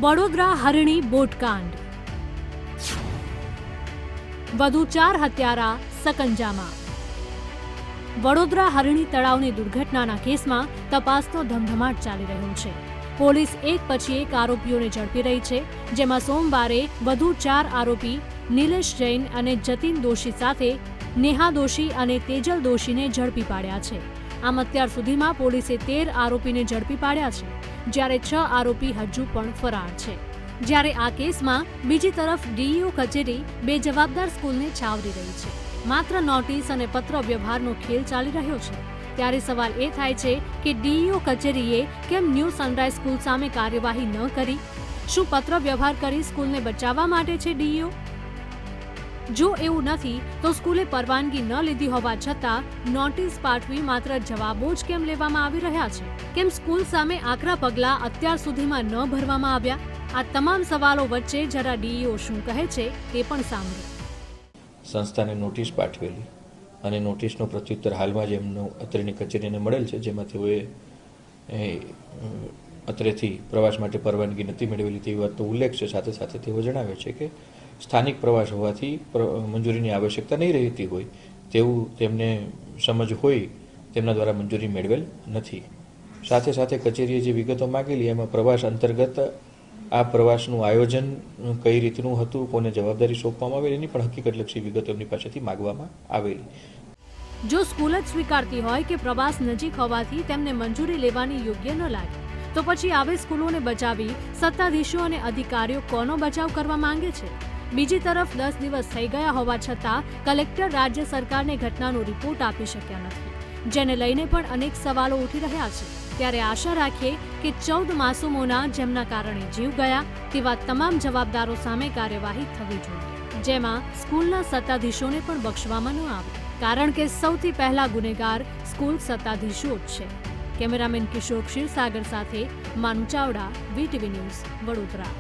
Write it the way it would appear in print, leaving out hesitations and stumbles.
વડોદરા હરણી બોટકાંડ, વધુ 4 હત્યારા સકંજામાં। વડોદરા હરણી તળાવની દુર્ઘટનાના કેસમાં તપાસનો ધમધમાટ ચાલી રહ્યો છે। પોલીસ એક પછી એક આરોપીઓને ઝડપી રહી છે, જેમાં સોમવારે વધુ 4 આરોપી નિલેશ જૈન અને જતીન દોશી સાથે નેહા દોશી અને તેજલ દોશીને ઝડપી પાડ્યા છે। આમ અત્યાર સુધીમાં પોલીસે 13 આરોપીને ઝડપી પાડ્યા છે, જ્યારે 6 આરોપી હજુ પણ ફરાર છે। જ્યારે આ કેસમાં બીજી તરફ ડીઈઓ કચેરી બેજવાબદાર સ્કૂલને છાવરી રહી છે। માત્ર નોટિસ અને પત્ર વ્યવહારનો ખેલ ચાલી રહ્યો છે। ત્યારે સવાલ એ થાય છે કે ડીઈઓ કચેરીએ કેમ ન્યૂ સનરાઈઝ સ્કૂલ સામે કાર્યવાહી ન કરી? શું પત્ર વ્યવહાર કરી સ્કૂલને બચાવવા માટે છે ડીઈઓ? જો એવું નથી તો સ્કૂલે પરવાનગી ન લીધી હોવા છતાં નોટિસ પાઠવી માત્ર જવાબો જ કેમ લેવામાં આવી રહ્યા છે? કેમ સ્કૂલ સામે આકરા પગલાં અત્યાર સુધીમાં ન ભરવામાં આવ્યા? આ તમામ સવાલો વચ્ચે જરા ડીઈઓ શું કહે છે તે પણ સાંભળો। સંસ્થાને નોટિસ પાઠવેલી અને નોટિસનો પ્રત્યુત્તર હાલમાં જ એમનો અત્રેની કચેરીને મળેલ છે, જેમાં તેઓએ અત્રેથી પ્રવાસ માટે પરવાનગી નથી મેળવેલી તેવી વાતનો ઉલ્લેખ છે। સાથે સાથે તેઓ જણાવે છે કે સ્થાનિક પ્રવાસ હોવાથી મંજૂરીની આવશ્યકતા નહીં રહેતી હોય તેવું તેમને સમજ હોય, તેમના દ્વારા મંજૂરી મેળવેલ નથી। સાથે સાથે કચેરીએ જે વિગતો માગેલી એમાં પ્રવાસ અંતર્ગત આ પ્રવાસનું આયોજન કઈ રીતનું હતું, કોને જવાબદારી સોંપવામાં આવેલી, એની પણ હકીકતલક્ષી વિગતો એમની પાસેથી માગવામાં આવેલી। જો સ્કૂલ જ સ્વીકારતી હોય કે પ્રવાસ નજીક હોવાથી તેમને મંજૂરી લેવાની યોગ્ય ન લાગે, તો પછી આવી સ્કૂલોને બચાવી સત્તાધીશો અને અધિકારીઓ કોનો બચાવ કરવા માંગે છે? બીજી તરફ 10 દિવસ થઈ ગયા હોવા છતાં કલેક્ટર રાજ્ય સરકારને ઘટનાનો રિપોર્ટ આપી શક્યા નથી, જેને લઈને પણ અનેક સવાલો ઉઠી રહ્યા છે। ત્યારે આશા રાખીએ કે 14 માસૂમોના જેમના કારણે જીવ ગયા તેવા તમામ જવાબદારો સામે કાર્યવાહી થવી જોઈએ, જેમાં સ્કૂલના સત્તાધીશોને પણ બક્ષવામાં ન આવે, કારણ કે સૌથી પહેલા ગુનેગાર સ્કૂલ સત્તાધીશો જ છે। કેમેરામેન કિશોર ક્ષીરસાગર સાથે માનુ ચાવડા, વીટીવી ન્યૂઝ, વડોદરા।